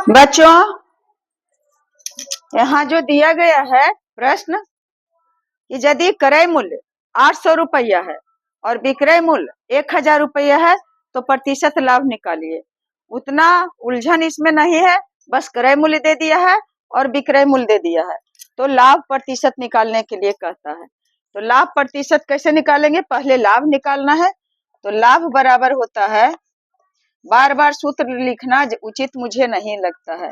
बच्चों, यहाँ जो दिया गया है प्रश्न कि यदि क्रय मूल्य 800 रुपया है और विक्रय मूल्य 1000 रुपया है तो प्रतिशत लाभ निकालिए। उतना उलझन इसमें नहीं है, बस क्रय मूल्य दे दिया है और विक्रय मूल्य दे दिया है, तो लाभ प्रतिशत निकालने के लिए कहता है। तो लाभ प्रतिशत कैसे निकालेंगे? पहले लाभ निकालना है। तो लाभ बराबर होता है, बार बार सूत्र लिखना उचित मुझे नहीं लगता है।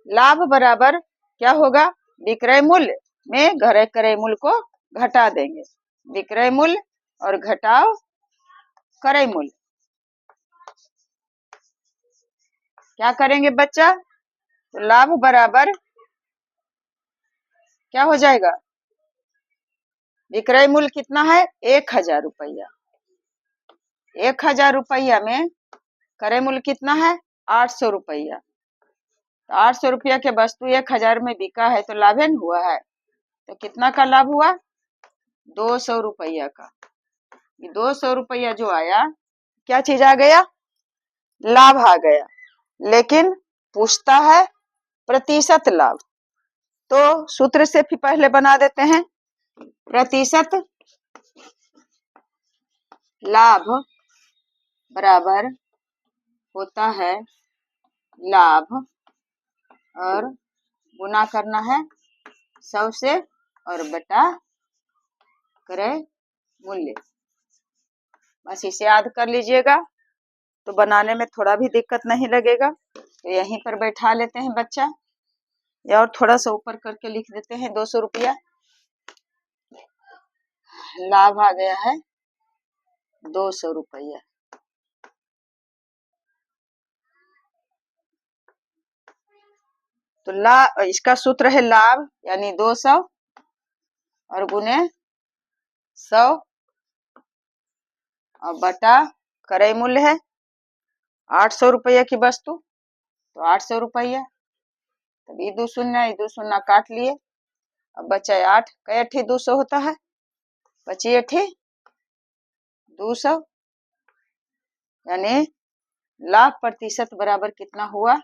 लाभ बराबर क्या होगा? विक्रय मूल्य में क्रय मूल्य को घटा देंगे। विक्रय मूल्य और घटाओ क्रय मूल्य, क्या करेंगे बच्चा? तो लाभ बराबर क्या हो जाएगा? विक्रय मूल्य कितना है? 1000 रुपया। 1000 रुपया में क्रय मूल्य कितना है? 800 रुपया। तो 800 रुपया के वस्तु 1000 में बिका है तो लाभ न हुआ है। तो कितना का लाभ हुआ? 200 रुपया का। 200 रुपया जो आया, क्या चीज आ गया? लाभ आ गया। लेकिन पूछता है प्रतिशत लाभ, तो सूत्र से भी पहले बना देते हैं। प्रतिशत लाभ बराबर होता है लाभ और गुना करना है 100 से और बटा क्रय मूल्य। बस इसे याद कर लीजिएगा तो बनाने में थोड़ा भी दिक्कत नहीं लगेगा। तो यहीं पर बैठा लेते हैं बच्चा, या और थोड़ा सा ऊपर करके लिख देते हैं 200 रुपया। लाभ आ गया है 200 रुपया। तो इसका सूत्र है लाभ यानी 200 और गुने 100 और बटा क्रय मूल्य है 800 रुपया की वस्तु, तो 800 रुपया। तब ये 2 शून्य काट लिए, अब बचा 8। कई अठी 200 होता है? 25 अठी 200, यानी लाभ प्रतिशत बराबर कितना हुआ?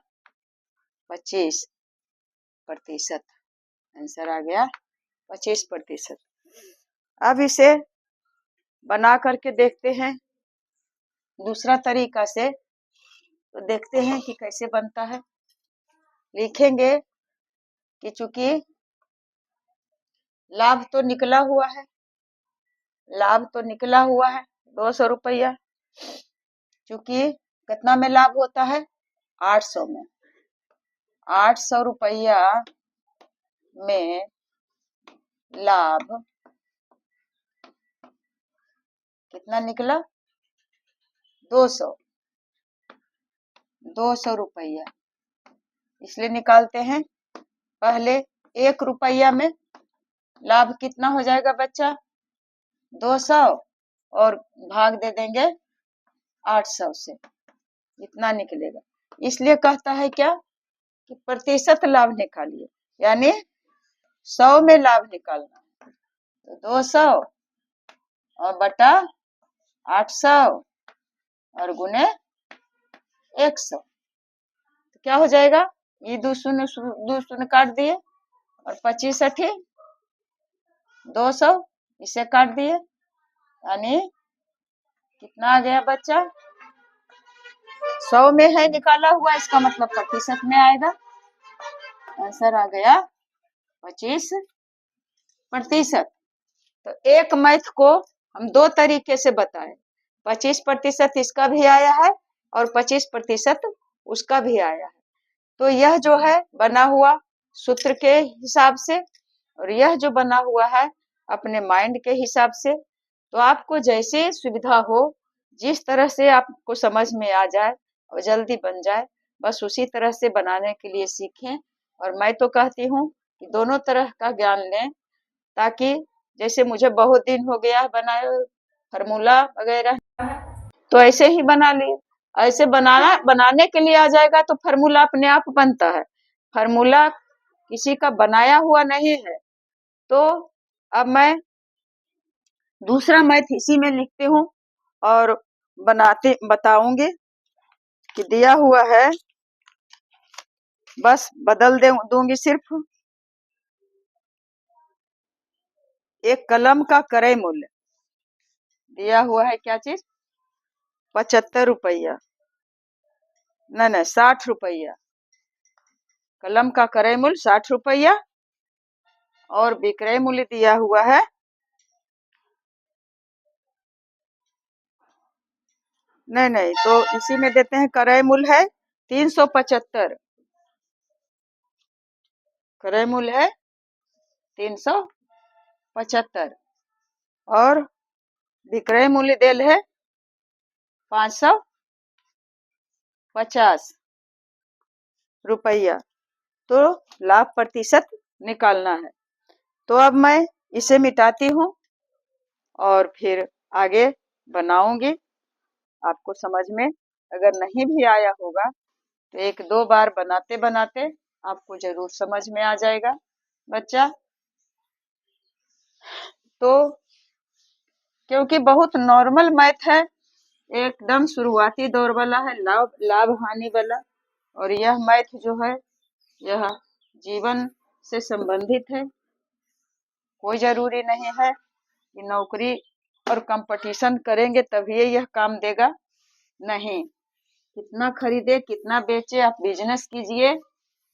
25%। आंसर आ गया 25%। अब इसे बना करके देखते हैं दूसरा तरीका से, तो देखते हैं कि कैसे बनता है। लिखेंगे कि चूंकि लाभ तो निकला हुआ है, लाभ तो निकला हुआ है 200 रुपया, चूंकि कितना में लाभ होता है? 800 में। 800 रुपया में लाभ कितना निकला? 200। 200 रुपया इसलिए निकालते हैं। पहले 1 रुपया में लाभ कितना हो जाएगा बच्चा? 200 और भाग दे देंगे 800 से, इतना निकलेगा। इसलिए कहता है क्या कि प्रतिशत लाभ निकालिए, यानी 100 में लाभ निकालना। तो 200 और बटा 800 और गुने 100, तो क्या हो जाएगा? ये 2 शून्य काट दिए और 25 अठी 200 इसे काट दिए, यानी कितना आ गया बच्चा? 100 में है निकाला हुआ, इसका मतलब प्रतिशत में आएगा। आंसर आ गया 25%। तो एक मैथ को हम 2 तरीके से बताएं। 25% इसका भी आया है और 25% उसका भी आया है। तो यह जो है बना हुआ सूत्र के हिसाब से, और यह जो बना हुआ है अपने माइंड के हिसाब से। तो आपको जैसे सुविधा हो, जिस तरह से आपको समझ में आ जाए और जल्दी बन जाए, बस उसी तरह से बनाने के लिए सीखें। और मैं तो कहती हूँ कि दोनों तरह का ज्ञान लें, ताकि जैसे मुझे बहुत दिन हो गया बनाए फार्मूला वगैरह, तो ऐसे ही बना लिए। ऐसे बनाने के लिए आ जाएगा तो फार्मूला अपने आप बनता है। फार्मूला किसी का बनाया हुआ नहीं है। तो अब मैं दूसरा मैथ इसी में लिखती हूँ और बताऊंगी कि दिया हुआ है बस बदल दूंगी सिर्फ। एक कलम का क्रय मूल्य दिया हुआ है, क्या चीज, 75 रुपया, नहीं 60 रुपया। कलम का क्रय मूल्य 60 रुपया और विक्रय मूल्य दिया हुआ है, नहीं तो इसी में देते हैं, क्रय मूल्य है 375। क्रय मूल्य है 375 और विक्रय मूल्य देल है 550 रुपया। तो लाभ प्रतिशत निकालना है। तो अब मैं इसे मिटाती हूँ और फिर आगे बनाऊंगी। आपको समझ में अगर नहीं भी आया होगा तो एक दो बार बनाते बनाते आपको जरूर समझ में आ जाएगा बच्चा। तो क्योंकि बहुत नॉर्मल मैथ है, एकदम शुरुआती दौर वाला है, लाभ हानि वाला, और यह मैथ जो है यह जीवन से संबंधित है। कोई जरूरी नहीं है कि नौकरी और कंपटीशन करेंगे तभी यह काम देगा, नहीं। कितना खरीदे कितना बेचे, आप बिजनेस कीजिए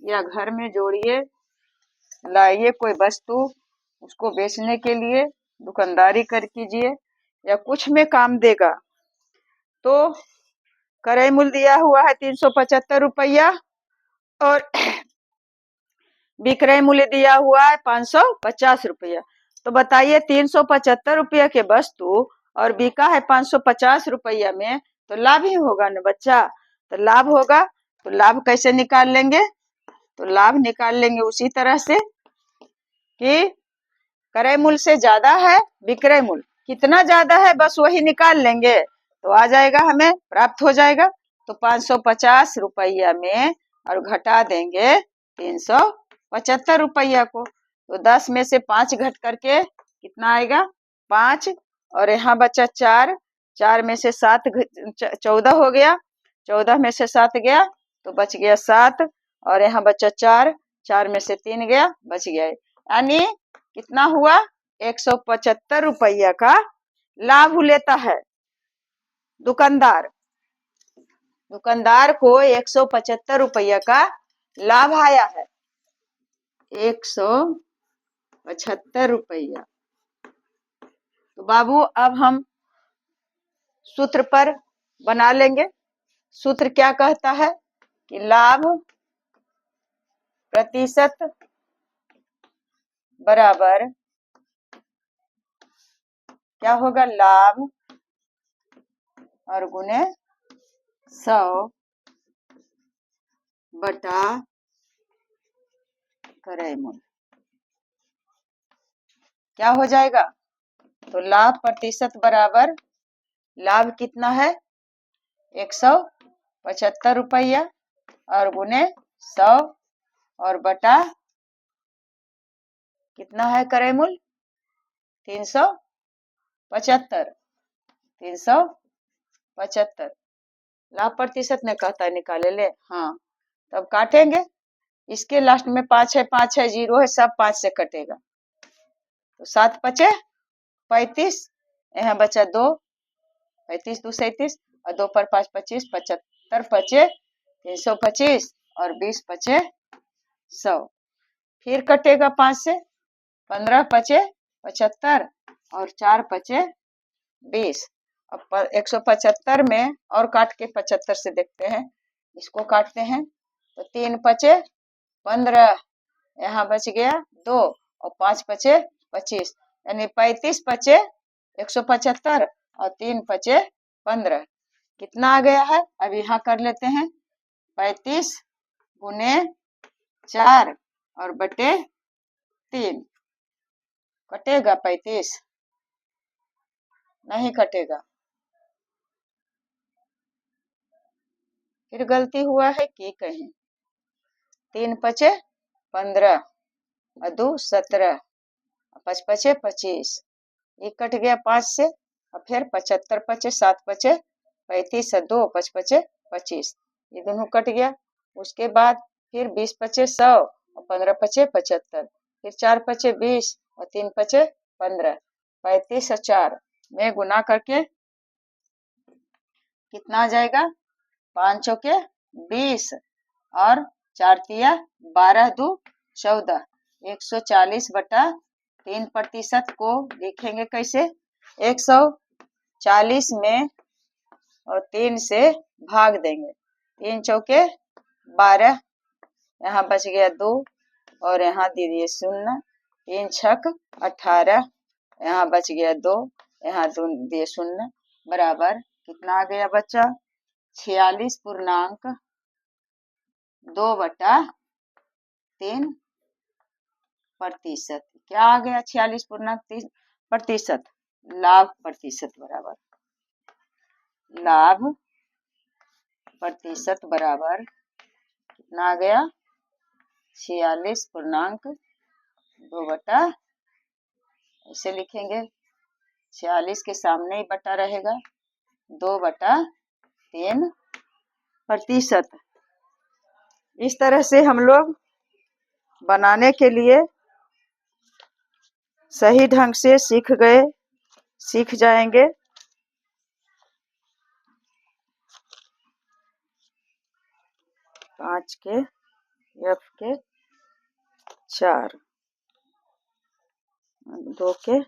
या घर में जोड़िए, लाइए कोई वस्तु, उसको बेचने के लिए दुकानदारी कर कीजिए या कुछ में काम देगा। तो क्रय मूल्य दिया हुआ है 375 रुपया और विक्रय मूल्य दिया हुआ है 550 रुपया। तो बताइए 375 रुपया के वस्तु और बिका है 550 रुपया में, तो लाभ ही होगा ना बच्चा। तो लाभ होगा, तो लाभ कैसे निकाल लेंगे, तो लाभ निकाल लेंगे उसी तरह से कि क्रय मूल्य से ज्यादा है विक्रय मूल्य, कितना ज्यादा है बस वही निकाल लेंगे तो आ जाएगा, हमें प्राप्त हो जाएगा। तो 550 रुपया में और घटा देंगे 375 रुपया को, तो 10 में से 5 घट करके कितना आएगा, 5, और यहाँ बचा 4, 4 में से 7 14 हो गया, 14 में से 7 गया तो बच गया 7, और यहाँ बचा 4, 4 में से 3 गया बच गया, यानी कितना हुआ, 175 रुपया का लाभ लेता है दुकानदार। दुकानदार को 175 रुपया का लाभ आया है, 175 रुपया। तो बाबू अब हम सूत्र पर बना लेंगे। सूत्र क्या कहता है कि लाभ प्रतिशत बराबर क्या होगा, लाभ और गुने 100 बटा क्रय मूल्य, क्या हो जाएगा, तो लाभ प्रतिशत बराबर, लाभ कितना है 175 रुपया और गुने 100 और बटा कितना है क्रय मूल्य 375, 375 लाभ प्रतिशत ने कहता है निकाले ले, हाँ। तब काटेंगे, इसके लास्ट में 5 है, 5 है, 0 है, सब 5 से कटेगा, तो 7 पचे 35, यहाँ बचा 2, 35 2 37 और 2 पर 5 25, 75 पचे 325 और 20 पचे 100, फिर कटेगा 5 से, 15 पचे 75 और 4 पचे 20। अब 175 में और काट के 75 से देखते हैं, इसको काटते हैं तो 3 पचे 15, यहाँ बच गया 2 और 5 पचे 25, यानी 35 पचे 175 और 3 पचे 15, कितना आ गया है, अब यहाँ कर लेते हैं 35 गुने 4 और बटे 3, कटेगा 35, नहीं कटेगा, फिर गलती हुआ है कि कहीं, 3 पचे 15 और 2 17 और 5 पचे 25, ये कट गया 5 से, और फिर 75 पचे 7 पचे 35 और 2 5 पचे 25, ये दोनों कट गया। उसके बाद फिर 20 पचे 100 और 15 पचे 75, फिर 4 पचे 20 और 3 पचे 15, 35 और 4 में गुना करके कितना आ जाएगा? 5 चौके 20 और 4 तिया 12 दू 14, 140/3% को लिखेंगे कैसे? 140 में और 3 से भाग देंगे। 3 चौके 12, यहाँ बच गया 2 और यहाँ दे दिए 0, 3 छक 18, यहाँ बच गया 2, यहाँ दिए 0, बराबर कितना आ गया बच्चा? 46.2/3%। क्या आ गया? 46.3%, लाभ प्रतिशत बराबर, लाभ प्रतिशत बराबर कितना आ गया? 46.2 ऐसे लिखेंगे, 46 के सामने ही बटा रहेगा, 2/3%। इस तरह से हम लोग बनाने के लिए सही ढंग से सीख जाएंगे। पाँच के F के 4, 2 के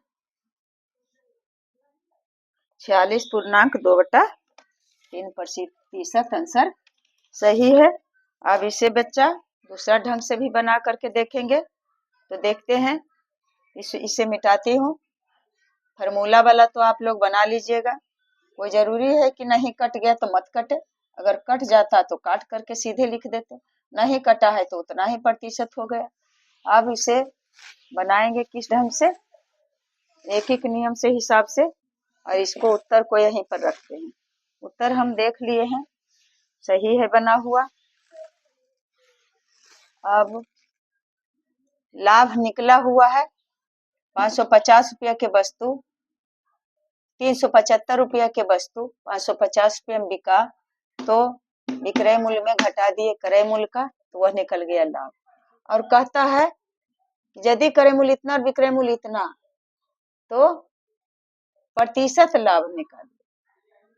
46.2/3% आंसर सही है। अब इसे बच्चा दूसरा ढंग से भी बना करके देखेंगे, तो देखते हैं। इसे मिटाती हूँ। फार्मूला वाला तो आप लोग बना लीजिएगा, कोई जरूरी है कि नहीं कट गया तो मत कटे, अगर कट जाता तो काट करके सीधे लिख देते, नहीं कटा है तो उतना ही प्रतिशत हो गया। अब इसे बनाएंगे किस ढंग से? एक एक नियम से हिसाब से, और इसको उत्तर को यहीं पर रखते हैं। उत्तर हम देख लिए हैं, सही है बना हुआ। अब लाभ निकला हुआ है 550 रुपया के वस्तु, 375 रुपया के वस्तु 550 रुपये में बिका, तो विक्रय मूल्य में घटा दिए क्रय मूल्य का, तो वह निकल गया लाभ। और कहता है यदि क्रय मूल्य इतना और विक्रय मूल्य इतना, तो प्रतिशत लाभ निकालिए।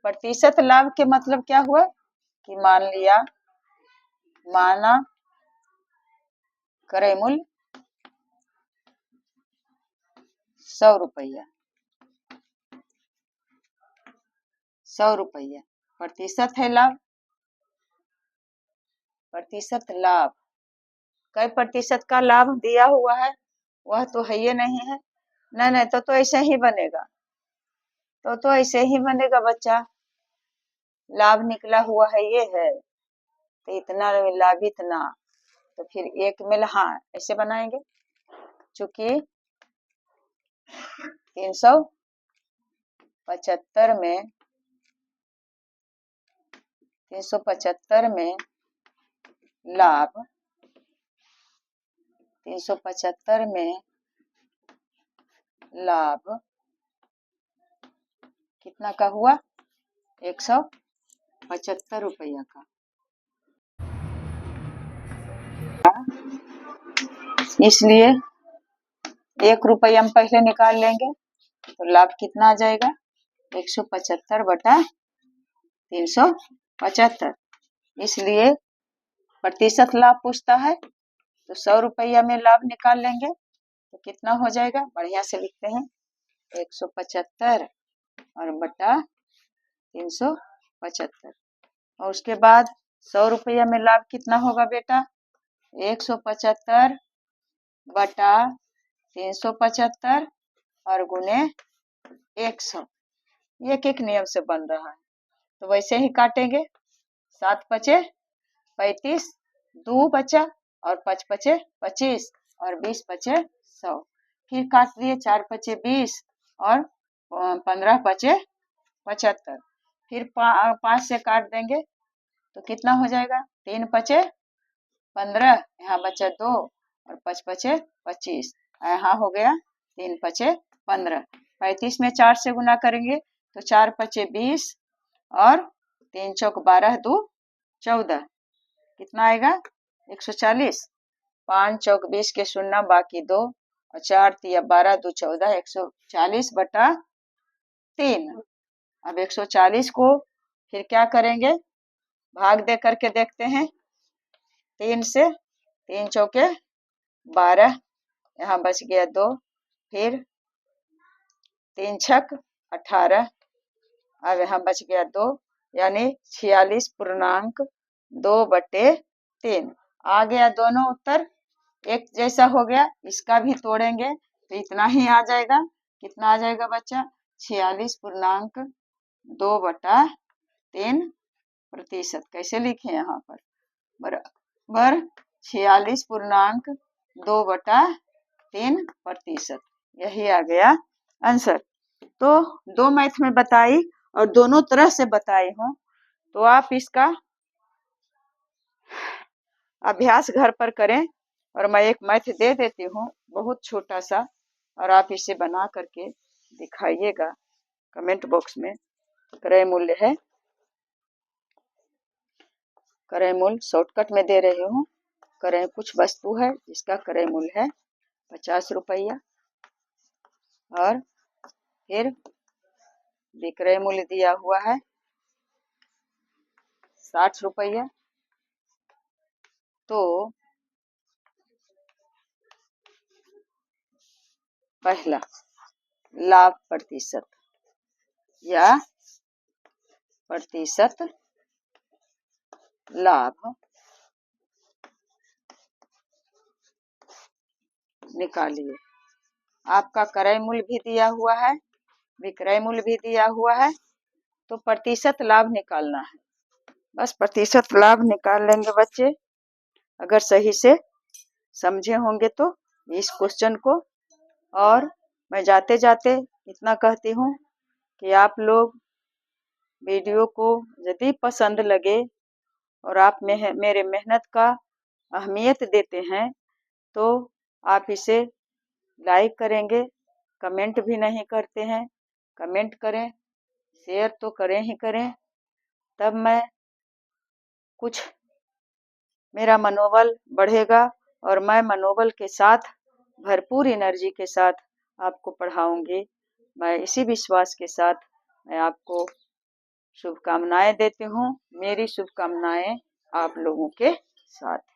प्रतिशत लाभ के मतलब क्या हुआ कि माना क्रय मूल्य 100 रुपया, 100 रुपया प्रतिशत है लाभ। प्रतिशत लाभ, कई प्रतिशत का लाभ दिया हुआ है, वह तो है ये नहीं है। नहीं तो ऐसे ही बनेगा, तो ऐसे ही बनेगा बच्चा। लाभ निकला हुआ है ये है, तो इतना लाभ इतना, तो फिर एक में हाँ ऐसे बनाएंगे, चूंकि 375 में लाभ, 375 में लाभ कितना का हुआ? 175 रुपया का। इसलिए 1 रुपया हम पहले निकाल लेंगे, तो लाभ कितना आ जाएगा? 175/375। इसलिए प्रतिशत लाभ पूछता है, तो 100 रुपया में लाभ निकाल लेंगे, तो कितना हो जाएगा? बढ़िया से लिखते हैं, 175 और बटा 375। और उसके बाद 100 रुपया में लाभ कितना होगा बेटा? 175/375 और गुने 100। एक एक नियम से बन रहा है, तो वैसे ही काटेंगे। 7 पचे 35, 2 बचा और 5 पचे 25 और 20 पचे 100। फिर काट दिए, 4 पचे 20 और 15 पचे 75। फिर 5 से काट देंगे, तो कितना हो जाएगा? 3 पचे 15, यहाँ बचा 2 और 5 पचे 25, यहाँ हो गया 3 पचे 15। 35 में 4 से गुना करेंगे, तो 4 पचे 20 और 3 चौक 12 2 14, कितना आएगा? 140, 5 चौक 20 के शून्य बाकी 2 और 4 तिया 12 2 14, 140/3। अब 140 को फिर क्या करेंगे, भाग दे करके देखते हैं 3 से, 3 चौके 12, यहाँ बच गया 2, फिर 3 छक 18, अब यहाँ बच गया 2, यानी 46.2/3 आ गया। दोनों उत्तर एक जैसा हो गया। इसका भी तोड़ेंगे तो इतना ही आ जाएगा। कितना आ जाएगा बच्चा, 46.2/3%। कैसे लिखे यहाँ पर, बराबर 46.2/3%, यही आ गया आंसर। तो 2 मैथ में बताई और दोनों तरह से बताई हूँ, तो आप इसका अभ्यास घर पर करें। और मैं एक मैथ दे देती हूँ बहुत छोटा सा, और आप इसे बना करके दिखाइएगा कमेंट बॉक्स में। क्रय मूल्य है, क्रय मूल्य शॉर्टकट में दे रही हूँ। क्रय कुछ वस्तु है जिसका क्रय मूल्य है 50 रुपया, और फिर विक्रय मूल्य दिया हुआ है 60 रुपया। तो पहला लाभ प्रतिशत या प्रतिशत लाभ निकालिए। आपका क्रय मूल्य भी दिया हुआ है, विक्रय मूल्य भी दिया हुआ है, तो प्रतिशत लाभ निकालना है। बस प्रतिशत लाभ निकाल लेंगे बच्चे, अगर सही से समझे होंगे तो इस क्वेश्चन को। और मैं जाते जाते इतना कहती हूँ कि आप लोग वीडियो को यदि पसंद लगे और आप मेरे मेहनत का अहमियत देते हैं, तो आप इसे लाइक करेंगे। कमेंट भी नहीं करते हैं, कमेंट करें, शेयर तो करें ही करें, तब मैं कुछ मेरा मनोबल बढ़ेगा और मैं मनोबल के साथ भरपूर एनर्जी के साथ आपको पढ़ाऊंगी। मैं इसी विश्वास के साथ मैं आपको शुभकामनाएं देती हूँ। मेरी शुभकामनाएं आप लोगों के साथ।